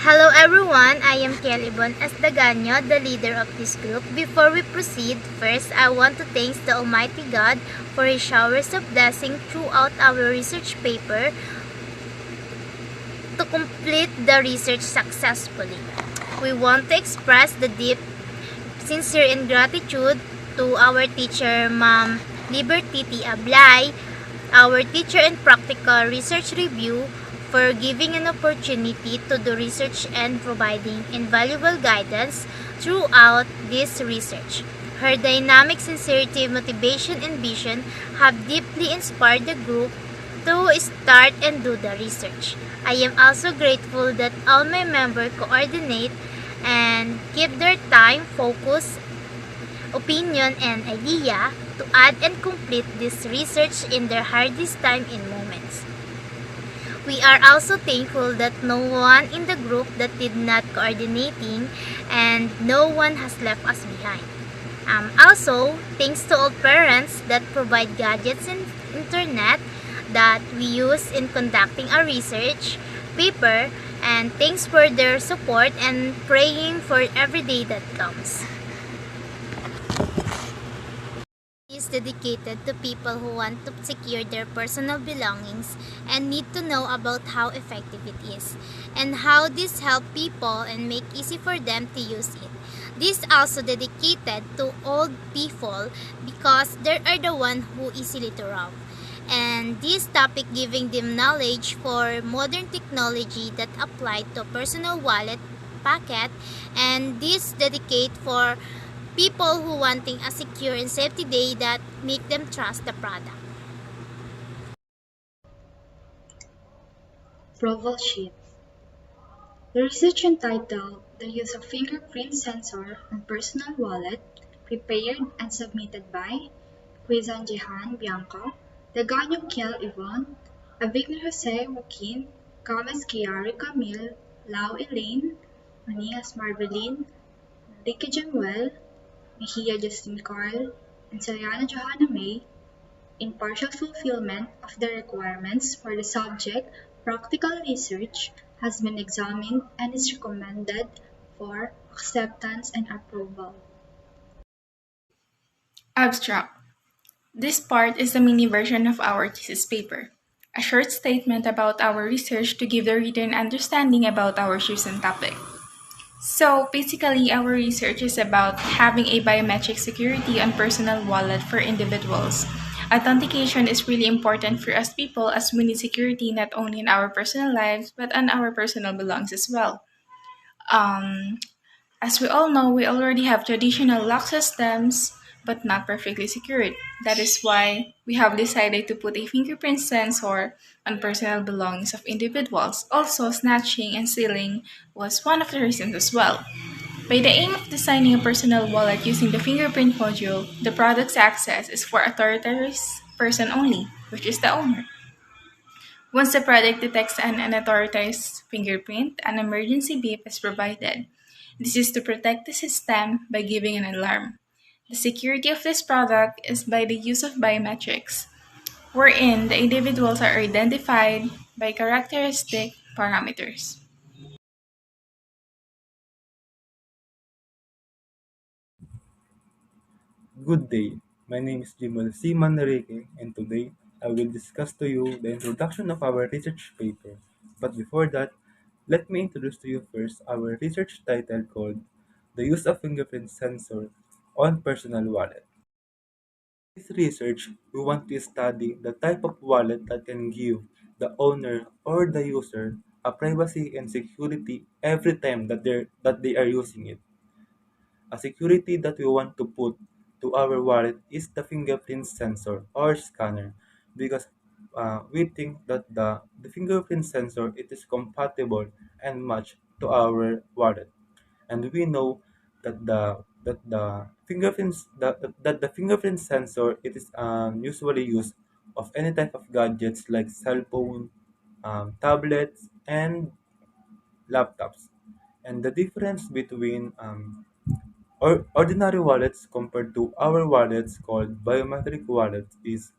Hello everyone, I am Kelly Bon Esdaganyo, the leader of this group. Before we proceed, first I want to thank the Almighty God for His showers of blessing throughout our research paper to complete the research successfully. We want to express the deep, sincere gratitude to our teacher, Ma'am Liberty T. Ablay, our teacher in practical research review, for giving an opportunity to do research and providing invaluable guidance throughout this research. Her dynamic sincerity, motivation, and vision have deeply inspired the group to start and do the research. I am also grateful that all my members coordinate and give their time, focus, opinion, and idea to add and complete this research in their hardest time and moments. We are also thankful that no one in the group that did not coordinating and no one has left us behind. Also, thanks to all parents that provide gadgets and internet that we use in conducting our research paper, and thanks for their support and praying for every day that comes. Is dedicated to people who want to secure their personal belongings and need to know about how effective it is and how this help people and make easy for them to use it. This also dedicated to old people because they are the one who easily to rob. And this topic giving them knowledge for modern technology that apply to personal wallet packet, and this dedicate for people who wanting a secure and safety day that make them trust the product. Proval sheet. The research entitled The Use of Fingerprint Sensor on Personal Wallet, prepared and submitted by Quizan Jehan Bianca, Deganyo Kiel Yvonne, Avignon Jose Joaquin, Gomez Chiari Camille, Lau Elaine, Manias Marvelin, Enrique Jemuel, Mejia Justin Carl, and Sayana Johanna May, in partial fulfillment of the requirements for the subject, practical research has been examined and is recommended for acceptance and approval. Abstract. This part is the mini version of our thesis paper, a short statement about our research to give the reader an understanding about our chosen topic. So basically, our research is about having a biometric security on personal wallet for individuals. Authentication is really important for us people as we need security not only in our personal lives but on our personal belongings as well. Um, as we all know, we already have traditional lock systems but not perfectly secured. That is why we have decided to put a fingerprint sensor on personal belongings of individuals. Also, snatching and stealing was one of the reasons as well. By the aim of designing a personal wallet using the fingerprint module, the product's access is for authorized person only, which is the owner. Once the product detects an unauthorized fingerprint, an emergency beep is provided. This is to protect the system by giving an alarm. The security of this product is by the use of biometrics, wherein the individuals are identified by characteristic parameters. Good day. My name is Jimel C. Manrique, and today I will discuss to you the introduction of our research paper. But before that, let me introduce to you first our research title called The Use of Fingerprint Sensor on Personal Wallet. In this research, we want to study the type of wallet that can give the owner or the user a privacy and security every time that they are using it. A security that we want to put to our wallet is the fingerprint sensor or scanner because we think that the fingerprint sensor it is compatible and matched to our wallet, and we know that the fingerprints that the fingerprint sensor it is usually used of any type of gadgets like cell phone, tablets, and laptops. And the difference between ordinary wallets compared to our wallets called biometric wallets is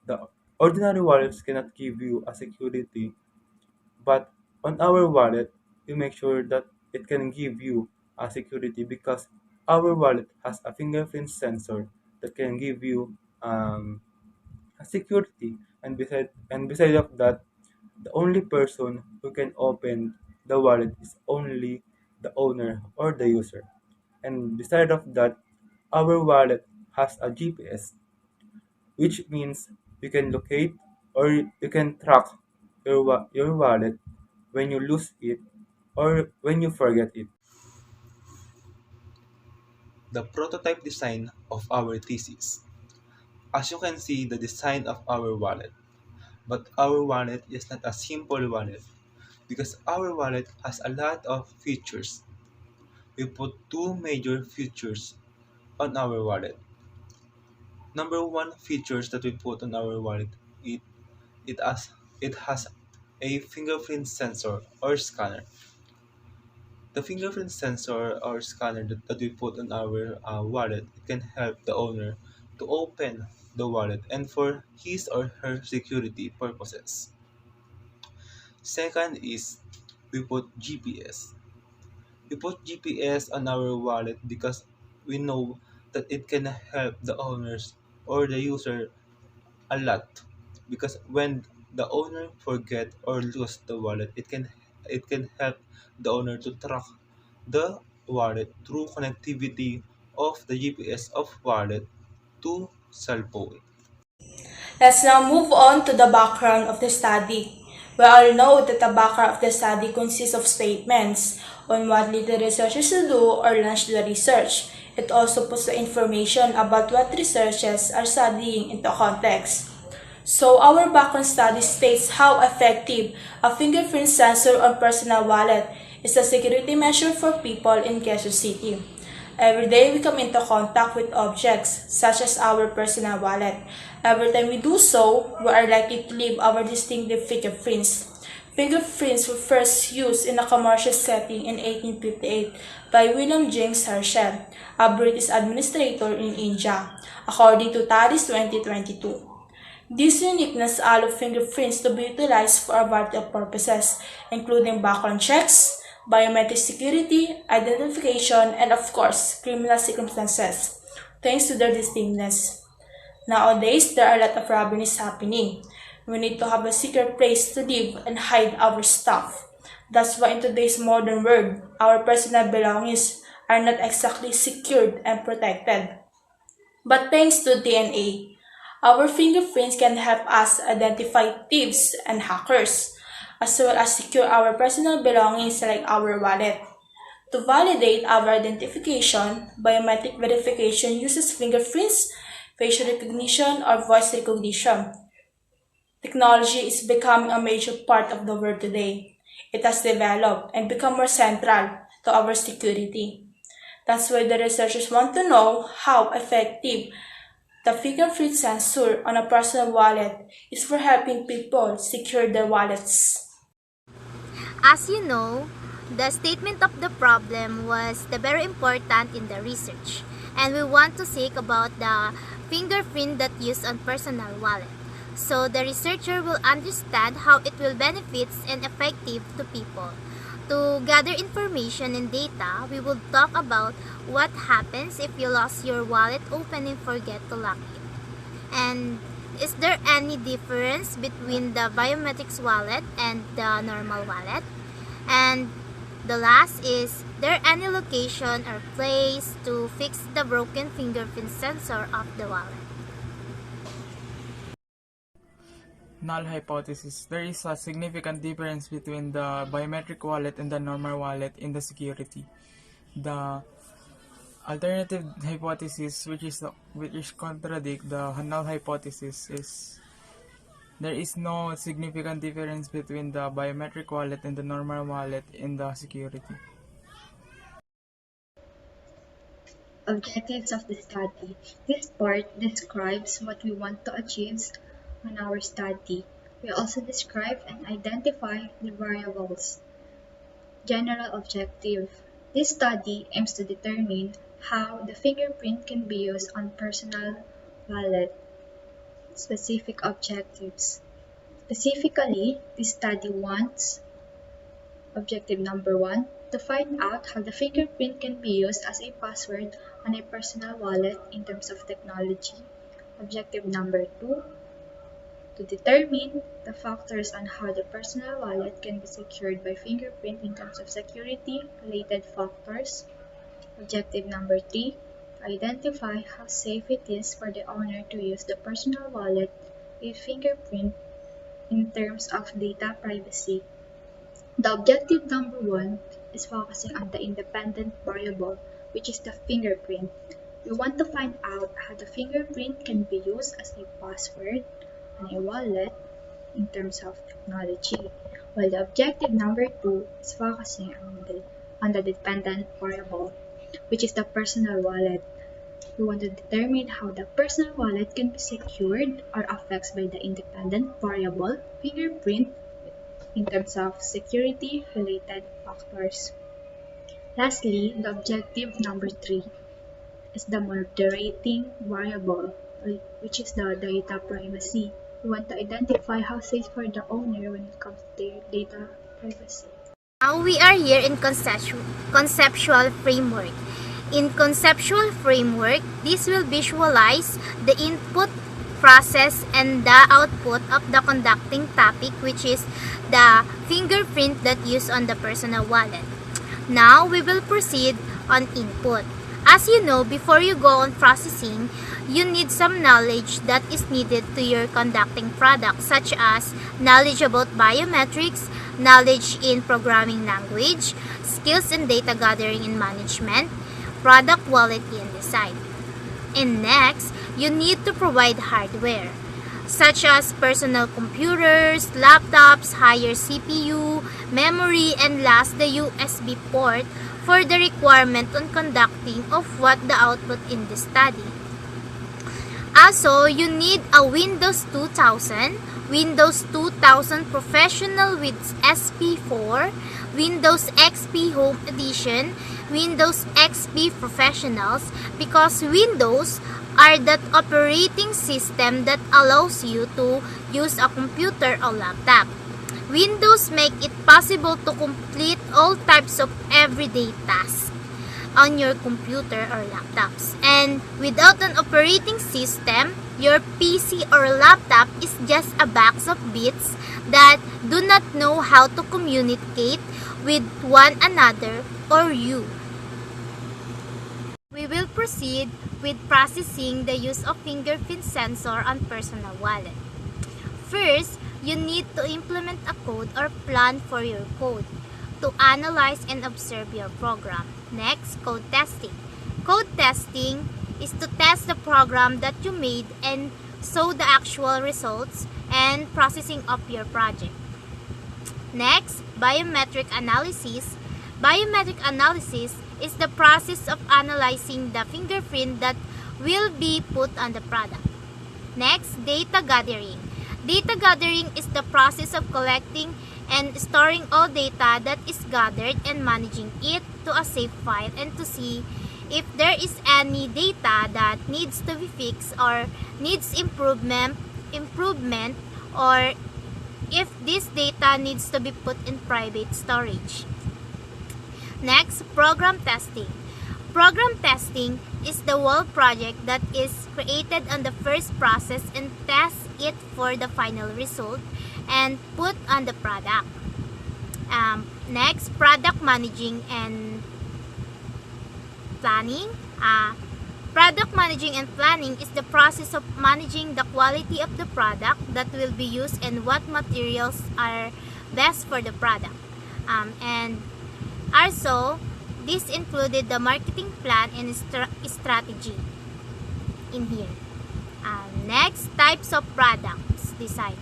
the ordinary wallets cannot give you a security, but on our wallet we make sure that it can give you a security because our wallet has a fingerprint sensor that can give you a security. And beside of that, the only person who can open the wallet is only the owner or the user. And beside of that, our wallet has a GPS, which means you can locate or you can track your wallet when you lose it or when you forget it. The prototype design of our thesis. As you can see, the design of our wallet. But our wallet is not a simple wallet because our wallet has a lot of features. We put two major features on our wallet. Number one features that we put on our wallet, it it has it has a fingerprint sensor or scanner. The fingerprint sensor or scanner that we put on our wallet, it can help the owner to open the wallet and for his or her security purposes. Second is we put GPS. We put GPS on our wallet because we know that it can help the owners or the user a lot. Because when the owner forget or lose the wallet, it can help the owner to track the wallet through connectivity of the GPS of wallet to cell phone. Let's now move on to the background of the study. We all know that the background of the study consists of statements on what lead the researchers to do or launch the research. It also puts the information about what researchers are studying into context. So our background study states how effective a fingerprint sensor on personal wallet is a security measure for people in Quezon City. Every day we come into contact with objects such as our personal wallet. Every time we do so, we are likely to leave our distinctive fingerprints. Fingerprints were first used in a commercial setting in 1858 by William James Herschel, a British administrator in India, according to Talis 2022. This uniqueness allows fingerprints to be utilized for a variety of purposes, including background checks, biometric security, identification, and of course, criminal circumstances, thanks to their distinctness. Nowadays, there are a lot of robberies happening. We need to have a secret place to live and hide our stuff. That's why in today's modern world, our personal belongings are not exactly secured and protected. But thanks to DNA, our fingerprints can help us identify thieves and hackers, as well as secure our personal belongings like our wallet. To validate our identification, biometric verification uses fingerprints, facial recognition, or voice recognition. Technology is becoming a major part of the world today. It has developed and become more central to our security. That's why the researchers want to know how effective the fingerprint sensor on a personal wallet is for helping people secure their wallets. As you know, the statement of the problem was the very important in the research, and we want to seek about the fingerprint that used on personal wallet. So the researcher will understand how it will benefits and effective to people. To gather information and data, we will talk about what happens if you lost your wallet open and forget to lock it. And is there any difference between the biometrics wallet and the normal wallet? And the last is there any location or place to fix the broken fingerprint sensor of the wallet? Null hypothesis. There is a significant difference between the biometric wallet and the normal wallet in the security. The alternative hypothesis, which contradict the null hypothesis, is there is no significant difference between the biometric wallet and the normal wallet in the security. Objectives of the study. This part describes what we want to achieve on our study. We also describe and identify the variables. General objective. This study aims to determine how the fingerprint can be used on personal wallet. Specific objectives. Specifically, this study wants Objective number 1, to find out how the fingerprint can be used as a password on a personal wallet in terms of technology. Objective number 2, to determine the factors on how the personal wallet can be secured by fingerprint in terms of security-related factors. Objective number 3, to identify how safe it is for the owner to use the personal wallet with fingerprint in terms of data privacy. The objective number 1 is focusing on the independent variable, which is the fingerprint. We want to find out how the fingerprint can be used as a password on a wallet in terms of technology, while the objective number 2 is focusing on the dependent variable, which is the personal wallet. We want to determine how the personal wallet can be secured or affected by the independent variable fingerprint in terms of security-related factors. Lastly, the objective number 3 is the moderating variable, which is the data privacy. We want to identify how safe for the owner when it comes to data privacy. Now we are here in conceptual framework. In conceptual framework, this will visualize the input, process, and the output of the conducting topic, which is the fingerprint that used on the personal wallet. Now we will proceed on input. As you know, before you go on processing, you need some knowledge that is needed to your conducting product, such as knowledge about biometrics, knowledge in programming language, skills in data gathering and management, product quality and design. And next, you need to provide hardware, such as personal computers, laptops, higher CPU, memory, and last, the USB port for the requirement on conducting of what the output in the study. Also, you need a Windows 2000, Windows 2000 Professional with SP4, Windows XP Home Edition, Windows XP Professionals, because Windows are that operating system that allows you to use a computer or laptop. Windows make it possible to complete all types of everyday tasks on your computer or laptops. And without an operating system, your PC or laptop is just a box of bits that do not know how to communicate with one another or you. We will proceed with processing the use of fingerprint sensor on personal wallet. First, you need to implement a code or plan for your code to analyze and observe your program. Next, code testing. Code testing is to test the program that you made and show the actual results and processing of your project. Next, biometric analysis. Biometric analysis is the process of analyzing the fingerprint that will be put on the product. Next, data gathering. Data gathering is the process of collecting and storing all data that is gathered and managing it to a safe file and to see if there is any data that needs to be fixed or needs improvement or if this data needs to be put in private storage. Next, program testing. Program testing is the whole project that is created on the first process and tests it for the final result and put on the product. Next, product managing and planning. Product managing and planning is the process of managing the quality of the product that will be used and what materials are best for the product. And also, this included the marketing plan and strategy in here. Next, types of products design.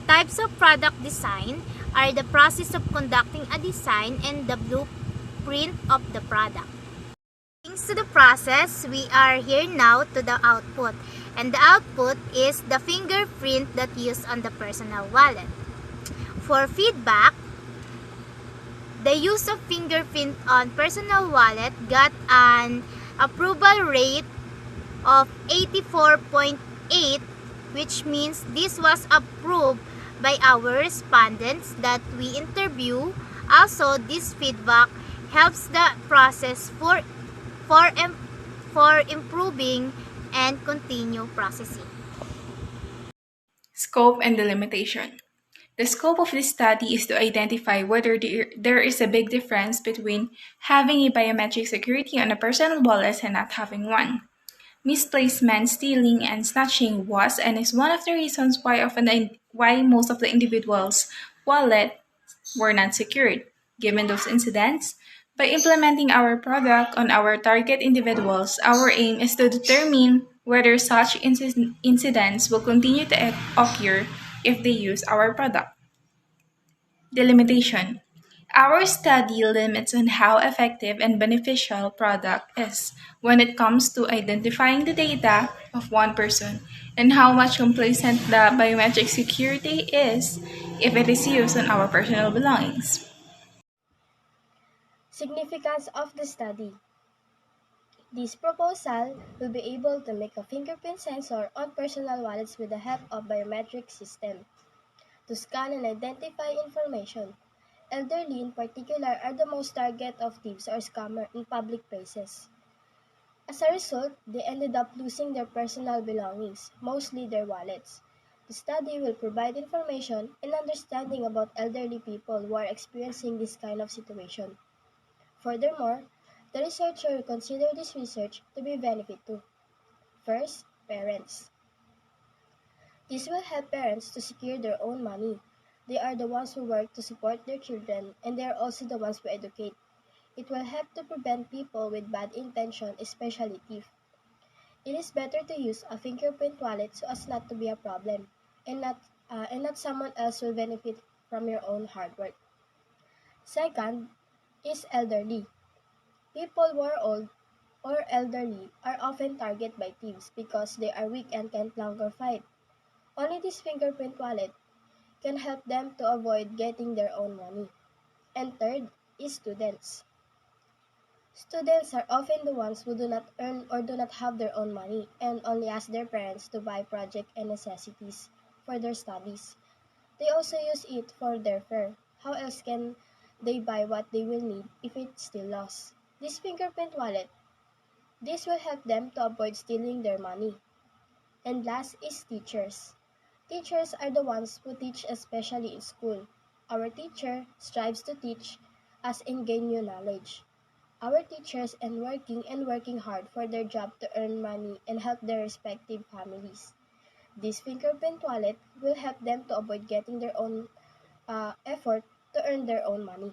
Types of product design are the process of conducting a design and the blueprint of the product. Thanks to the process, we are here now to the output. And the output is the fingerprint that used on the personal wallet. For feedback, the use of fingerprint on personal wallet got an approval rate of 84.8, which means this was approved by our respondents that we interview Also, this feedback helps the process for, im- for improving and continue processing. Scope and delimitation. The scope of this study is to identify whether there is a big difference between having a biometric security on a personal wallet and not having one. Misplacement, stealing, and snatching was and is one of the reasons why most of the individuals' wallets were not secured. Given those incidents, by implementing our product on our target individuals, our aim is to determine whether such incidents will continue to occur if they use our product. Delimitation. Our study limits on how effective and beneficial product is when it comes to identifying the data of one person and how much complacent the biometric security is if it is used on our personal belongings. Significance of the study. This proposal will be able to make a fingerprint sensor on personal wallets with the help of biometric system to scan and identify information. Elderly in particular are the most target of thieves or scammers in public places. As a result, they ended up losing their personal belongings, mostly their wallets. The study will provide information and understanding about elderly people who are experiencing this kind of situation. Furthermore, the researcher will consider this research to be benefit to first, parents. This will help parents to secure their own money. They are the ones who work to support their children, and they are also the ones who educate. It will help to prevent people with bad intention, especially thieves. It is better to use a fingerprint wallet so as not to be a problem, and not someone else will benefit from your own hard work. Second is elderly. People who are old or elderly are often targeted by thieves because they are weak and can't longer fight. Only this fingerprint wallet can help them to avoid getting their own money. And third is students. Students are often the ones who do not earn or do not have their own money and only ask their parents to buy project and necessities for their studies. They also use it for their fare. How else can they buy what they will need if it's still lost? This fingerprint wallet, this will help them to avoid stealing their money. And last is teachers. Teachers are the ones who teach especially in school. Our teacher strives to teach us and gain new knowledge. Our teachers and working hard for their job to earn money and help their respective families. This fingerprint wallet will help them to avoid getting their own effort to earn their own money.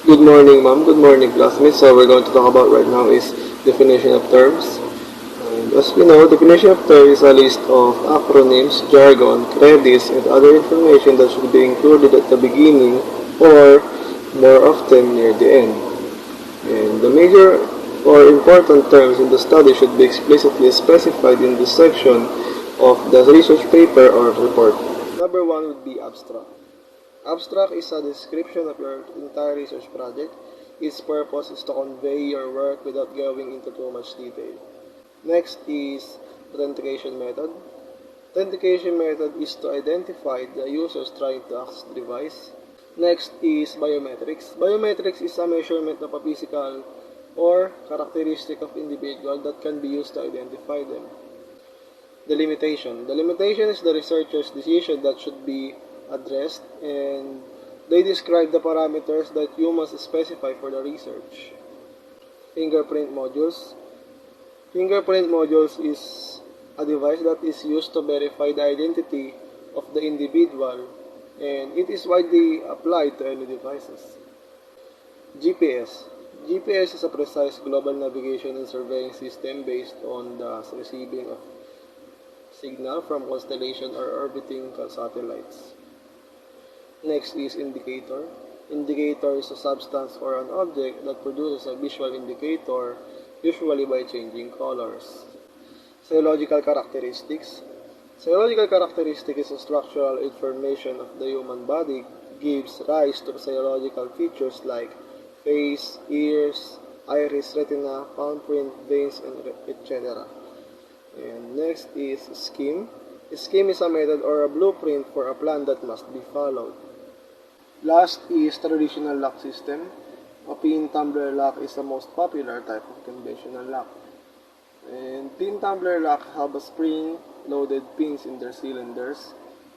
Good morning, ma'am. Good morning, classmates. So we're going to talk about right now is definition of terms. And as we know, definition of terms is a list of acronyms, jargon, credits, and other information that should be included at the beginning or more often near the end. And the major or important terms in the study should be explicitly specified in this section of the research paper or report. Number one would be abstract. Abstract is a description of your entire research project. Its purpose is to convey your work without going into too much detail. Next is authentication method. Authentication method is to identify the users trying to access the device. Next is biometrics. Biometrics is a measurement of a physical or characteristic of individual that can be used to identify them. Delimitation. Delimitation is the researcher's decision that should be addressed, and they describe the parameters that you must specify for the research. Fingerprint modules. Fingerprint modules is a device that is used to verify the identity of the individual, and it is widely applied to any devices. GPS. GPS is a precise global navigation and surveying system based on the receiving of signal from constellation or orbiting satellites. Next is indicator. Indicator is a substance or an object that produces a visual indicator, usually by changing colors. Physiological characteristics. Physiological characteristic is a structural information of the human body gives rise to physiological features like face, ears, iris, retina, palm print, veins, and etc. And next is scheme. A scheme is a method or a blueprint for a plan that must be followed. Last is traditional lock system. A pin tumbler lock is the most popular type of conventional lock. And pin tumbler lock have a spring-loaded pins in their cylinders.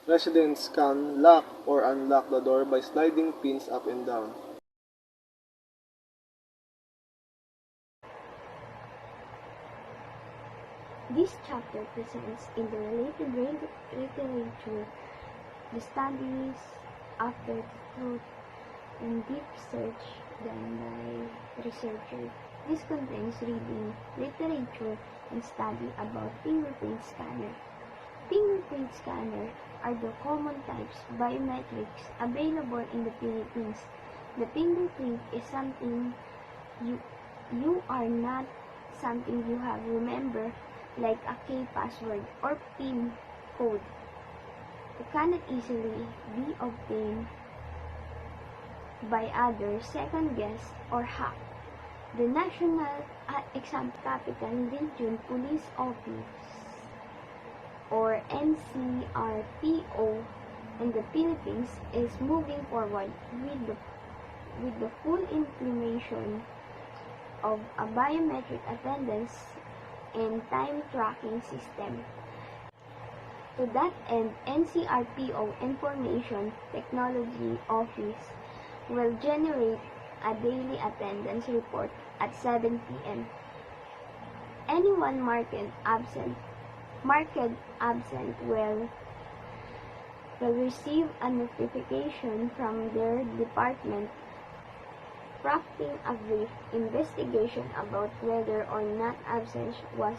Residents can lock or unlock the door by sliding pins up and down. This chapter presents in the related literature the studies after the truth and deep research done by researchers. This contains reading, literature, and study about fingerprint scanner. Fingerprint scanner are the common types biometrics available in the Philippines. The fingerprint is something you are not something you have remember like a key password or PIN code. It cannot easily be obtained by others, second guess, or hack. The National Exam Capital Region Police Office or NCRPO in the Philippines is moving forward with the full implementation of a biometric attendance and time tracking system. To that end, NCRPO Information Technology Office will generate a daily attendance report at 7 p.m. Anyone marked absent will receive a notification from their department prompting a brief investigation about whether or not absence was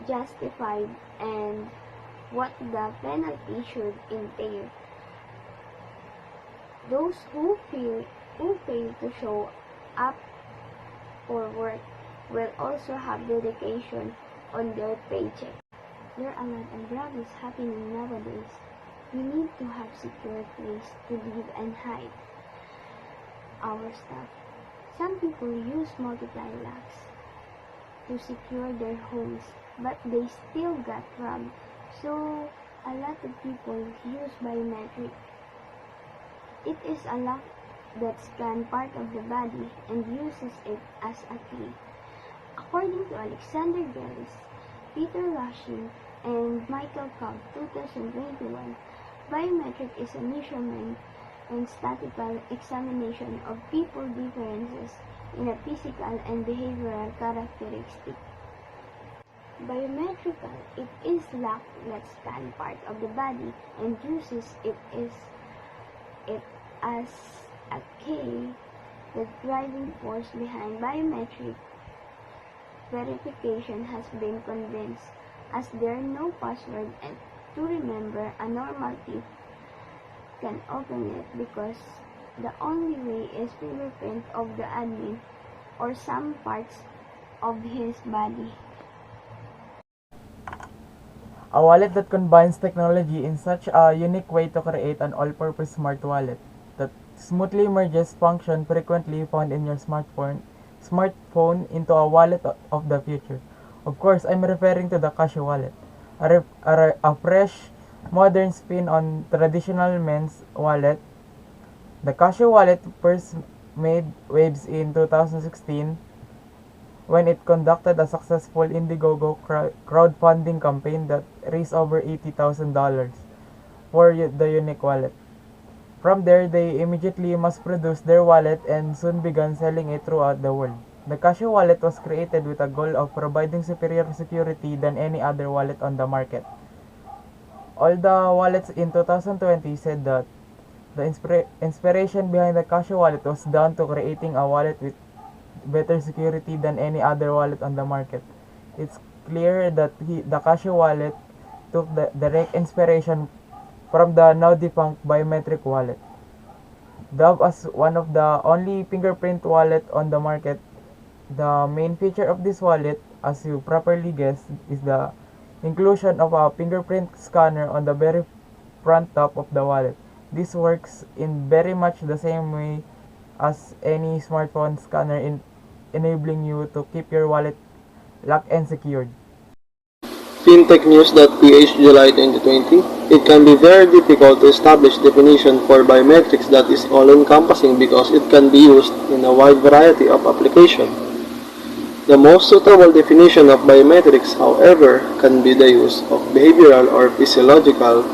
justified and what the penalty should entail. Those who fail to show up for work will also have dedication on their paycheck. There are a lot of robberies happening nowadays. We need to have secure place to live and hide our stuff. Some people use multiplier locks to secure their homes, but they still got robbed. So a lot of people use biometric. It is a lock that scans part of the body and uses it as a key. According to Alexander Gellis, Peter Rushing, and Michael Cobb, 2021, biometric is a measurement and statistical examination of people differences in a physical and behavioral characteristic. Biometrical, it is lock that scan part of the body and uses it as a key. The driving force behind biometric verification has been convinced, as there are no password and to remember a normal thief can open it because the only way is fingerprint of the admin or some parts of his body. A wallet that combines technology in such a unique way to create an all-purpose smart wallet that smoothly merges function frequently found in your smartphone into a wallet of the future. Of course, I'm referring to the Casio wallet, a fresh, modern spin on traditional men's wallet. The Casio wallet first made waves in 2016 when it conducted a successful Indiegogo crowdfunding campaign that raised over $80,000 for the unique wallet. From there, they immediately mass-produced their wallet and soon began selling it throughout the world. The Casio wallet was created with a goal of providing superior security than any other wallet on the market. All the wallets in 2020 said that the inspiration behind the Casio wallet was down to creating a wallet with better security than any other wallet on the market. It's clear that the Casio wallet took the direct inspiration from the now defunct biometric wallet. Dubbed as one of the only fingerprint wallet on the market, the main feature of this wallet, as you properly guessed, is the inclusion of a fingerprint scanner on the very front top of the wallet. This works in very much the same way as any smartphone scanner, enabling you to keep your wallet locked and secured. FinTechNews.ph, July 2020. It can be very difficult to establish definition for biometrics that is all-encompassing because it can be used in a wide variety of applications. The most suitable definition of biometrics, however, can be the use of behavioral or physiological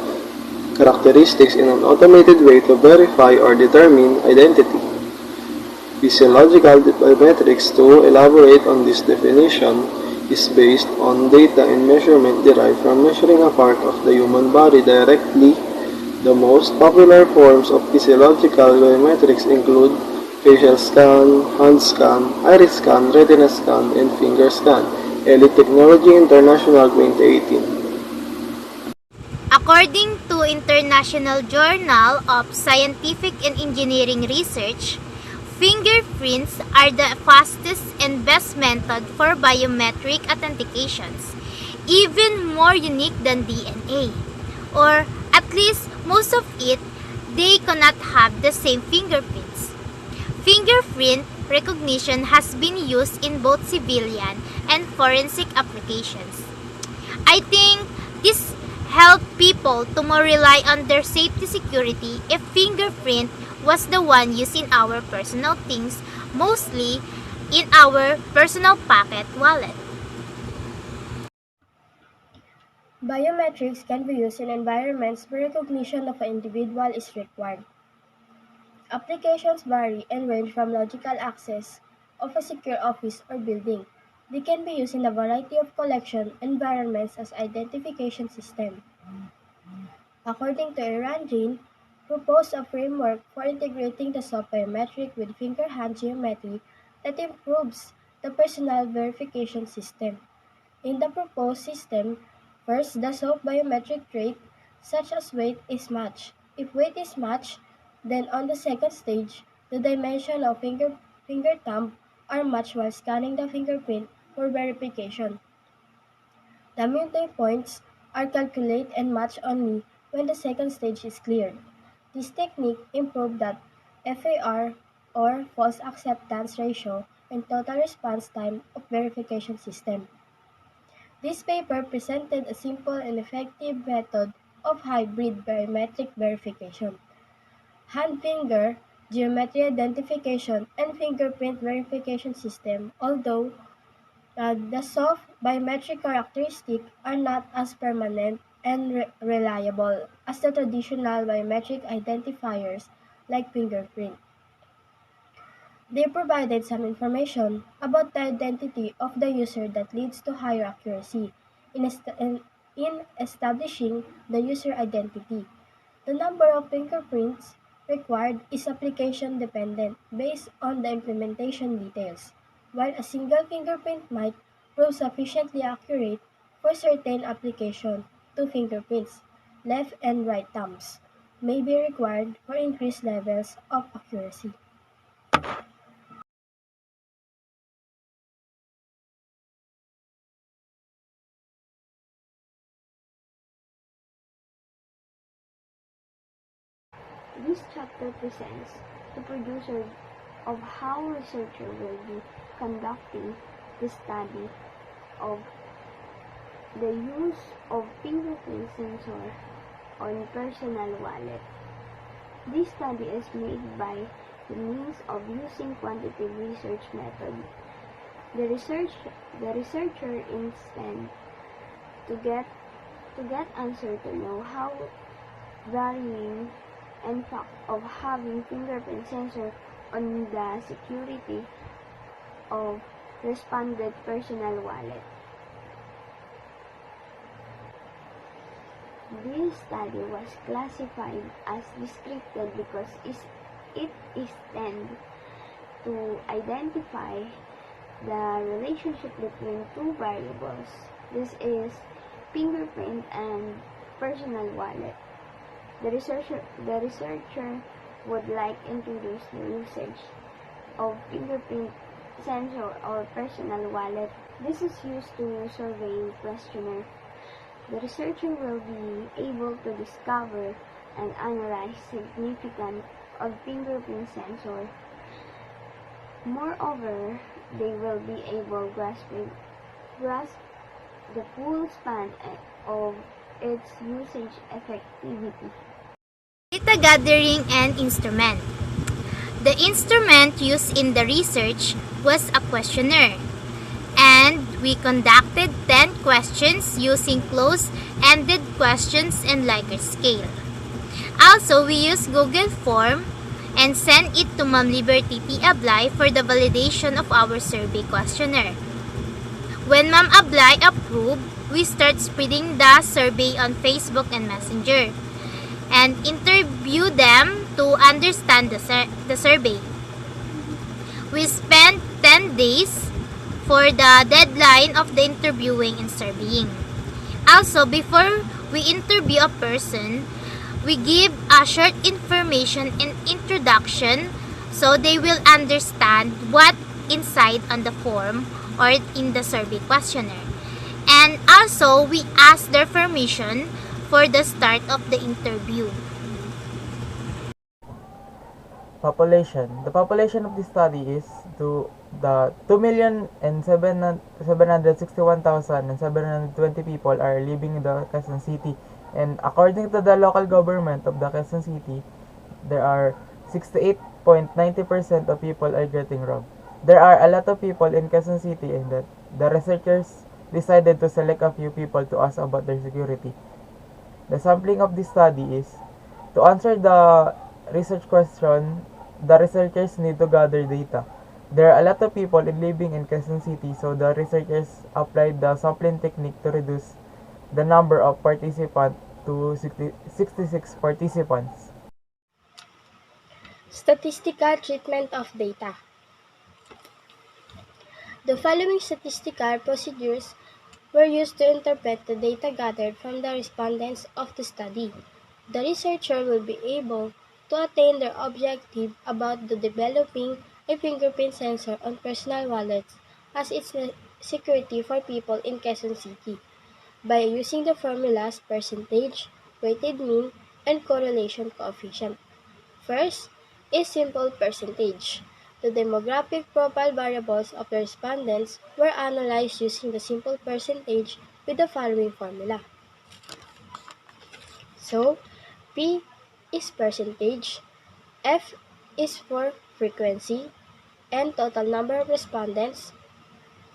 characteristics in an automated way to verify or determine identity. Physiological biometrics, to elaborate on this definition, is based on data and measurement derived from measuring a part of the human body directly. The most popular forms of physiological biometrics include facial scan, hand scan, iris scan, retina scan, and finger scan. Elite Technology International 2018. According to International Journal of Scientific and Engineering Research, fingerprints are the fastest and best method for biometric authentications, even more unique than DNA. Or at least most of it, they cannot have the same fingerprints. Fingerprint recognition has been used in both civilian and forensic applications. I think this help people to more rely on their safety security if fingerprint was the one used in our personal things, mostly in our personal pocket wallet. Biometrics can be used in environments where recognition of an individual is required. Applications vary and range from logical access of a secure office or building. They can be used in a variety of collection environments as identification system. According to Iran proposed a framework for integrating the soft biometric with finger-hand geometry that improves the personal verification system. In the proposed system, first the soft biometric trait, such as weight, is matched. If weight is matched, then on the second stage, the dimension of finger thumb are matched while scanning the fingerprint for verification. The midway points are calculated and matched only when the second stage is cleared. This technique improved the FAR or false acceptance ratio and total response time of verification system. This paper presented a simple and effective method of hybrid biometric verification. Hand-finger geometry identification and fingerprint verification system, although the soft biometric characteristics are not as permanent and reliable as the traditional biometric identifiers like fingerprint. They provided some information about the identity of the user that leads to higher accuracy in establishing the user identity. The number of fingerprints required is application dependent based on the implementation details, while a single fingerprint might prove sufficiently accurate for certain applications. Two fingerprints, left and right thumbs, may be required for increased levels of accuracy. This chapter presents the producer of how researcher will be conducting the study of the use of fingerprint sensor on personal wallet. This study is made by the means of using quantitative research method. The researcher intends to get answer to know how varying and fact of having fingerprint sensor on the security of respondent personal wallet. This study was classified as descriptive because it is tend to identify the relationship between two variables. This is fingerprint and personal wallet. The researcher would like introduce the usage of fingerprint sensor or personal wallet. This is used to survey questionnaire. The researcher will be able to discover and analyze significance of fingerprint sensor. Moreover, they will be able to grasp the full span of its usage effectivity. Data gathering and instrument. The instrument used in the research was a questionnaire, and we conducted 10 questions using closed-ended questions and Likert scale. Also, we used Google Form and sent it to Ma'am Liberty T. Ablay for the validation of our survey questionnaire. When Ma'am Ablay approved, we start spreading the survey on Facebook and Messenger and interview them to understand the survey. We spent 10 days for the deadline of the interviewing and surveying. Also, before we interview a person, we give a short information and introduction so they will understand what inside on the form or in the survey questionnaire. And also, we ask their permission for the start of the interview. Population. The population of this study is the 2,761,720 people are living in the Quezon City, and according to the local government of the Quezon City, there are 68.90% of people are getting robbed. There are a lot of people in Quezon City, and that the researchers decided to select a few people to ask about their security. The sampling of this study is to answer the research question. The researchers need to gather data. There are a lot of people living in Quezon City, so the researchers applied the sampling technique to reduce the number of participants to 66 participants. Statistical treatment of data. The following statistical procedures were used to interpret the data gathered from the respondents of the study. The researcher will be able to attain their objective about the developing a fingerprint sensor on personal wallets as its security for people in Quezon City by using the formulas percentage, weighted mean, and correlation coefficient. First is simple percentage. The demographic profile variables of the respondents were analyzed using the simple percentage with the following formula. So, P is percentage, F is for frequency, and total number of respondents,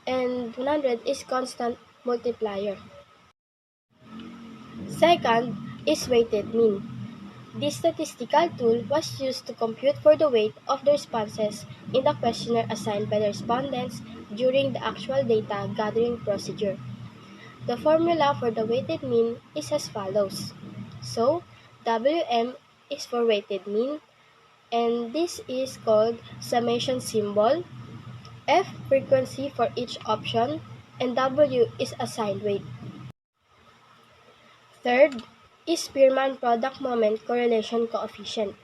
and 100 is constant multiplier. Second is weighted mean. This statistical tool was used to compute for the weight of the responses in the questionnaire assigned by the respondents during the actual data gathering procedure. The formula for the weighted mean is as follows. So, Wm is for weighted mean, and this is called summation symbol, F frequency for each option, and W is assigned weight. Third is Spearman product moment correlation coefficient.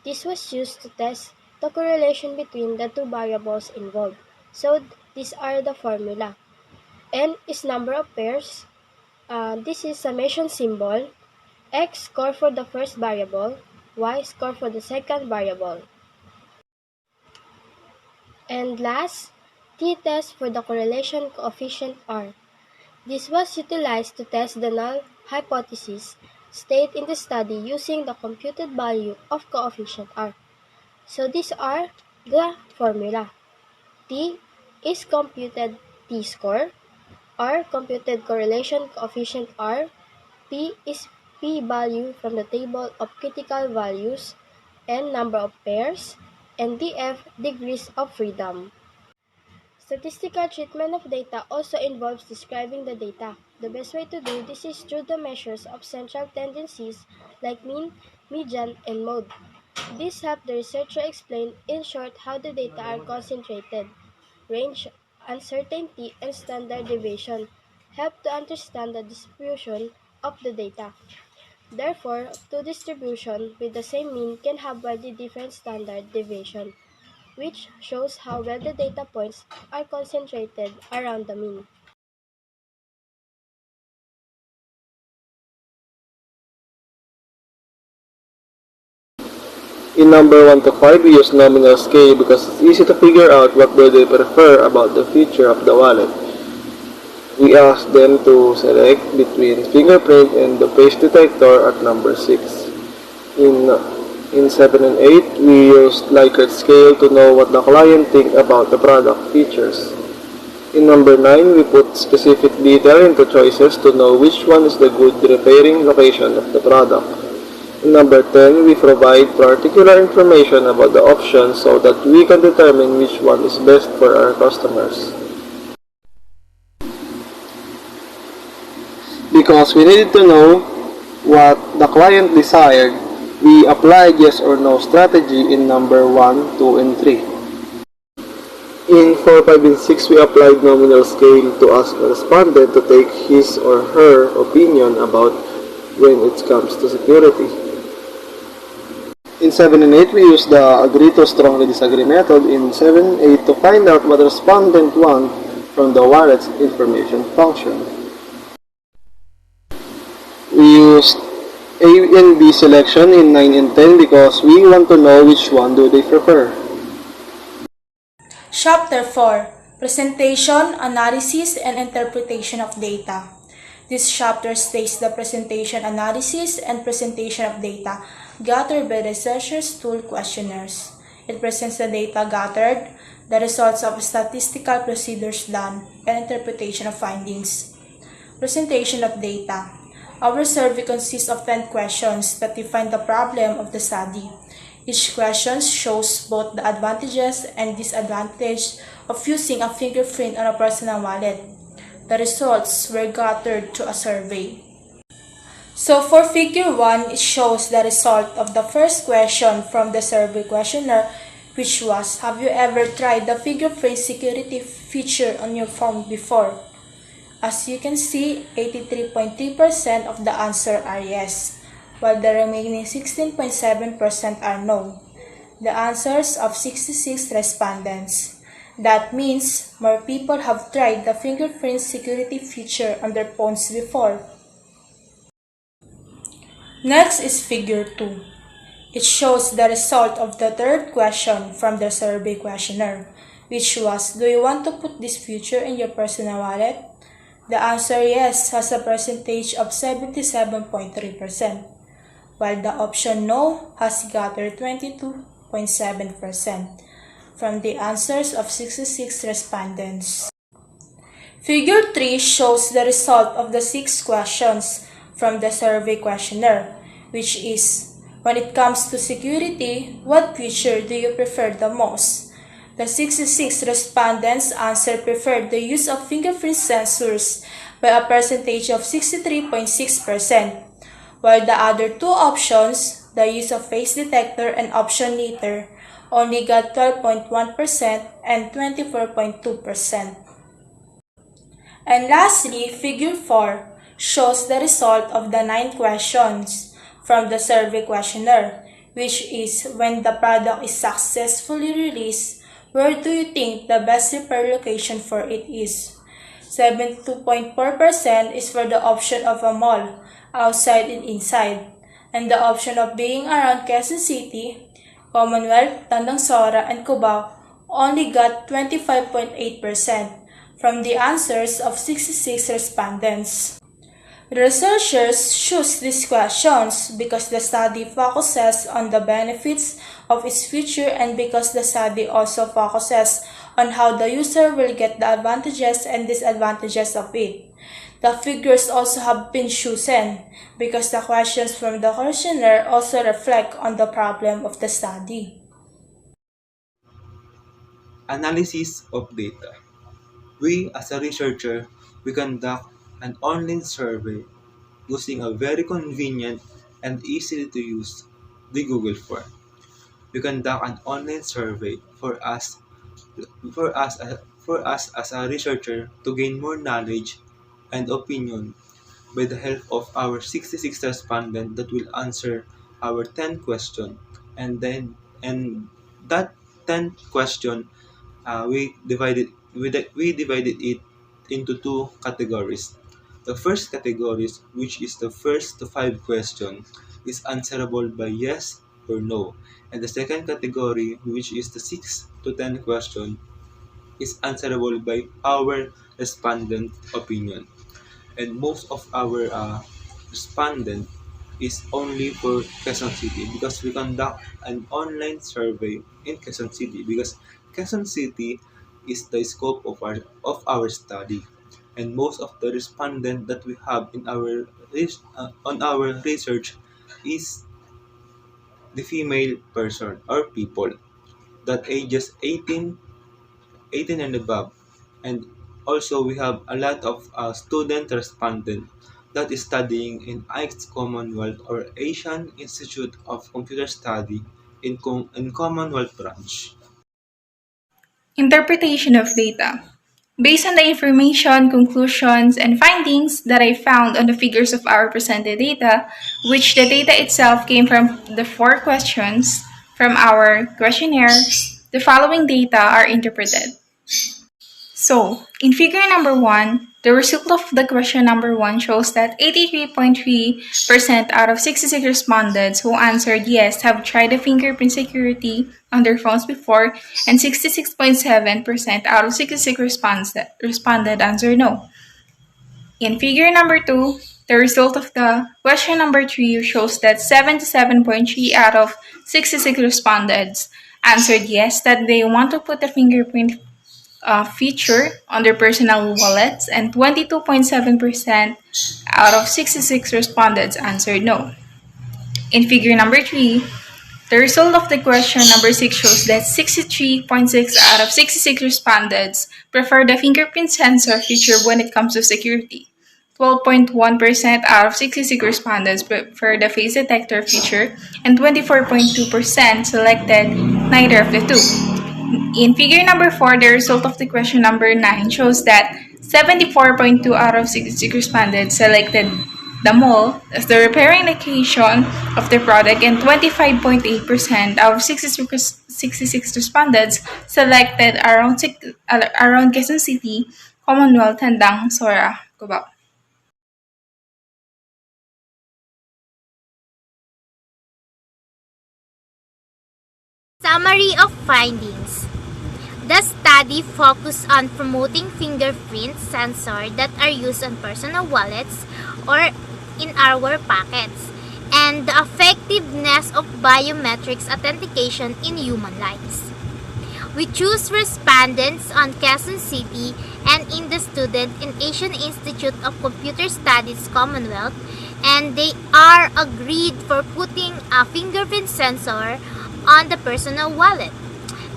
This was used to test the correlation between the two variables involved. So these are the formula. N is number of pairs. This is summation symbol. X score for the first variable. Y score for the second variable. And last, t-test for the correlation coefficient R. This was utilized to test the null hypothesis stated in the study using the computed value of coefficient R. So these are the formula. T is computed t-score, R computed correlation coefficient R, P is p-value from the table of critical values, N number of pairs, and DF degrees of freedom. Statistical treatment of data also involves describing the data. The best way to do this is through the measures of central tendencies like mean, median, and mode. This helps the researcher explain in short how the data are concentrated. Range, uncertainty, and standard deviation help to understand the distribution of the data. Therefore, two distributions with the same mean can have widely different standard deviation, which shows how well the data points are concentrated around the mean. In number 1 to 5, we use nominal scale because it's easy to figure out what do they prefer about the feature of the wallet. We asked them to select between fingerprint and the face detector at number 6. In, in 7 and 8, we used Likert scale to know what the client think about the product features. In number 9, we put specific detail into choices to know which one is the good repairing location of the product. In number 10, we provide particular information about the options so that we can determine which one is best for our customers. Because we needed to know what the client desired, we applied yes or no strategy in number 1, 2, and 3. In 4, 5, and 6, we applied nominal scale to ask the respondent to take his or her opinion about when it comes to security. In 7 and 8, we used the agree to strongly disagree method in 7 and 8 to find out what the respondent want from the wallet's information function. We used A and B selection in 9 and 10 because we want to know which one do they prefer. Chapter 4: Presentation, Analysis, and Interpretation of Data. This chapter states the presentation, analysis, and presentation of data gathered by researchers' tool questionnaires. It presents the data gathered, the results of statistical procedures done, and interpretation of findings. Presentation of data. Our survey consists of 10 questions that define the problem of the study. Each question shows both the advantages and disadvantages of using a fingerprint on a personal wallet. The results were gathered through a survey. So for figure 1, it shows the result of the first question from the survey questionnaire, which was, have you ever tried the fingerprint security feature on your phone before? As you can see, 83.3% of the answer are yes, while the remaining 16.7% are no. The answers of 66 respondents. That means more people have tried the fingerprint security feature on their phones before. Next is figure 2. It shows the result of the third question from the survey questionnaire, which was, do you want to put this feature in your personal wallet? The answer yes has a percentage of 77.3%, while the option no has gathered 22.7% from the answers of 66 respondents. Figure 3 shows the result of the 6 questions from the survey questionnaire, which is, when it comes to security, what feature do you prefer the most? The 66 respondents answered preferred the use of fingerprint sensors by a percentage of 63.6%, while the other two options, the use of face detector and option neither, only got 12.1% and 24.2%. And lastly, figure 4 shows the result of the 9 questions from the survey questionnaire, which is, when the product is successfully released, where do you think the best repair location for it is? 72.4% is for the option of a mall, outside and inside, and the option of being around Quezon City, Commonwealth, Tandangsora, and Cubao only got 25.8% from the answers of 66 respondents. The researchers choose these questions because the study focuses on the benefits of its feature and because the study also focuses on how the user will get the advantages and disadvantages of it. The figures also have been chosen because the questions from the questionnaire also reflect on the problem of the study. Analysis of data. We, as a researcher, we conduct an online survey using a very convenient and easy to use the Google form. We conduct an online survey for us as a researcher to gain more knowledge and opinion by the help of our 66 respondents that will answer our 10 question, and that 10 question, we divided it into two categories. The first category, which is the first to 5 questions, is answerable by yes or no, and the second category, which is the 6 to 10 question, is answerable by our respondent opinion. And most of our respondent is only for Quezon City because we conduct an online survey in Quezon City because Quezon City is the scope of our study, and most of the respondent that we have in our on our research is the female person or people that ages 18 and above. And also we have a lot of student respondent that is studying in ICE Commonwealth or Asian Institute of Computer Study in Commonwealth branch. Interpretation of data. Based on the information, conclusions, and findings that I found on the figures of our presented data, which the data itself came from the four questions from our questionnaire, the following data are interpreted. So, in figure number 1, the result of the question number 1 shows that 83.3% out of 66 respondents who answered yes have tried the fingerprint security on their phones before, and 66.7% out of 66 responded answered no. In figure number 2, the result of the question number 3 shows that 77.3 out of 66 respondents answered yes that they want to put the fingerprint feature on their personal wallets, and 22.7% out of 66 respondents answered no. In figure number 3, the result of the question number 6 shows that 63.6 out of 66 respondents prefer the fingerprint sensor feature when it comes to security. 12.1% out of 66 respondents prefer the face detector feature, and 24.2% selected neither of the two. In figure number 4, the result of the question number 9 shows that 74.2 out of 66 respondents selected the mall as the repairing location of the product, and 25.8% out of 66 respondents selected around Quezon City, Commonwealth, Tandang, Sora, Cubao. Summary of findings. The study focused on promoting fingerprint sensors that are used on personal wallets or in our pockets, and the effectiveness of biometrics authentication in human lives. We choose respondents on Quezon City and in the student in Asian Institute of Computer Studies Commonwealth, and they are agreed for putting a fingerprint sensor on the personal wallet.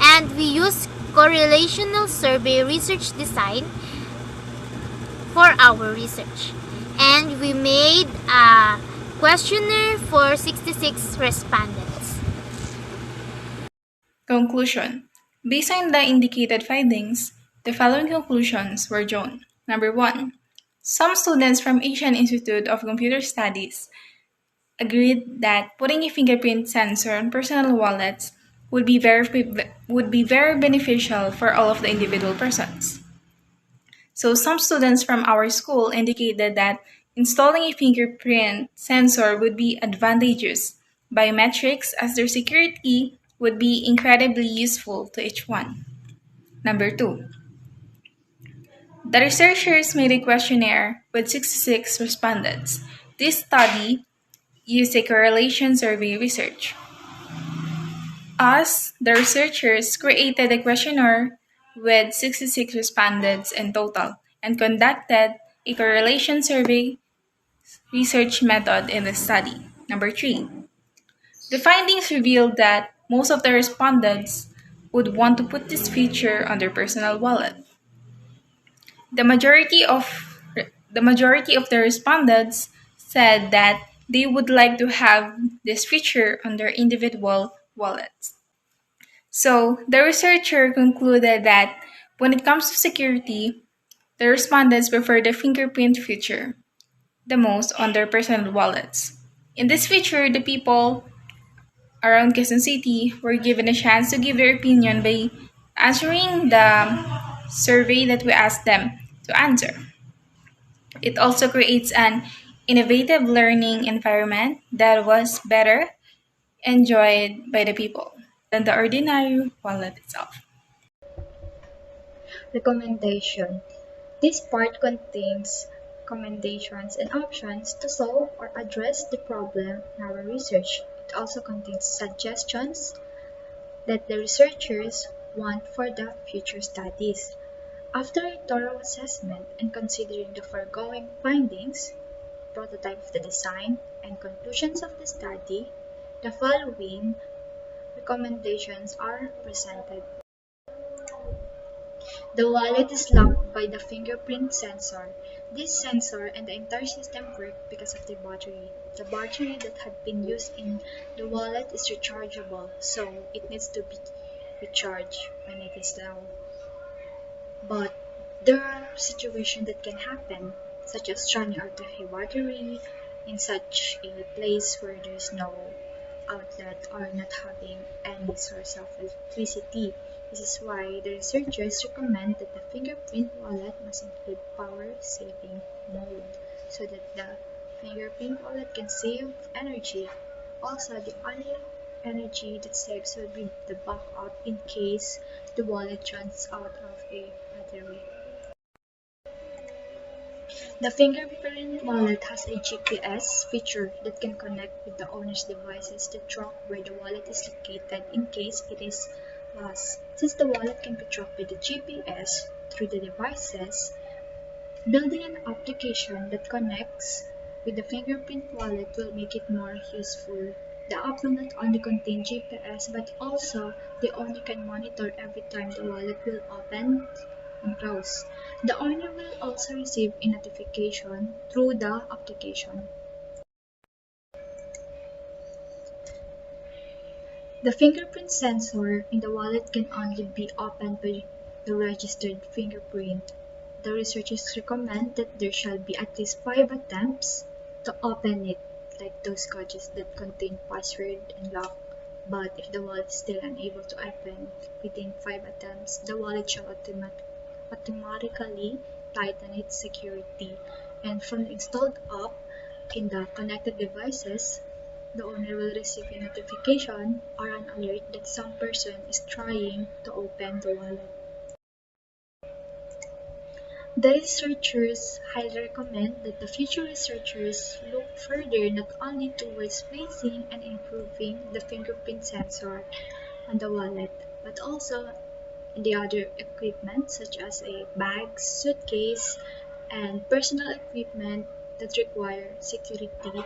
And we use correlational survey research design for our research. And we made a questionnaire for 66 respondents. Conclusion. Based on the indicated findings, the following conclusions were drawn. Number 1. Some students from Asian Institute of Computer Studies agreed that putting a fingerprint sensor on personal wallets would be very beneficial for all of the individual persons. So some students from our school indicated that installing a fingerprint sensor would be advantageous. Biometrics as their security would be incredibly useful to each one. Number 2. The researchers made a questionnaire with 66 respondents. This study used a correlation survey research. Us, the researchers, created a questionnaire with 66 respondents in total and conducted a correlation survey research method in the study. Number 3. The findings revealed that most of the respondents would want to put this feature on their personal wallet. The majority of the respondents said that they would like to have this feature on their individual wallets. So, the researcher concluded that when it comes to security, the respondents prefer the fingerprint feature the most on their personal wallets. In this feature, the people around Quezon City were given a chance to give their opinion by answering the survey that we asked them to answer. It also creates an innovative learning environment that was better enjoyed by the people than the ordinary wallet itself. Recommendation. This part contains recommendations and options to solve or address the problem in our research. It also contains suggestions that the researchers want for the future studies. After a thorough assessment and considering the foregoing findings, prototype of the design, and conclusions of the study, the following recommendations are presented. The wallet is locked by the fingerprint sensor. This sensor and the entire system work because of the battery. The battery that had been used in the wallet is rechargeable, so it needs to be recharged when it is low. But there are situations that can happen, such as running out of a battery in such a place where there is no outlet or not having any source of electricity. This is why the researchers recommend that the fingerprint wallet must include power saving mode so that the fingerprint wallet can save energy. Also, the only energy that saves will be the backup in case the wallet runs out of a battery. The fingerprint wallet has a GPS feature that can connect with the owner's devices to track where the wallet is located in case it is lost. Since the wallet can be tracked by the GPS through the devices, building an application that connects with the fingerprint wallet will make it more useful. The app will not only contain GPS but also the owner can monitor every time the wallet will open and close. The owner will also receive a notification through the application. The fingerprint sensor in the wallet can only be opened by the registered fingerprint. The researchers recommend that there shall be at least 5 attempts to open it, like those gadgets that contain password and lock. But if the wallet is still unable to open within 5 attempts, the wallet shall automatically tighten its security. And from the installed app in the connected devices, the owner will receive a notification or an alert that some person is trying to open the wallet. The researchers highly recommend that the future researchers look further not only towards placing and improving the fingerprint sensor on the wallet, but also in the other equipment such as a bag, suitcase, and personal equipment that require security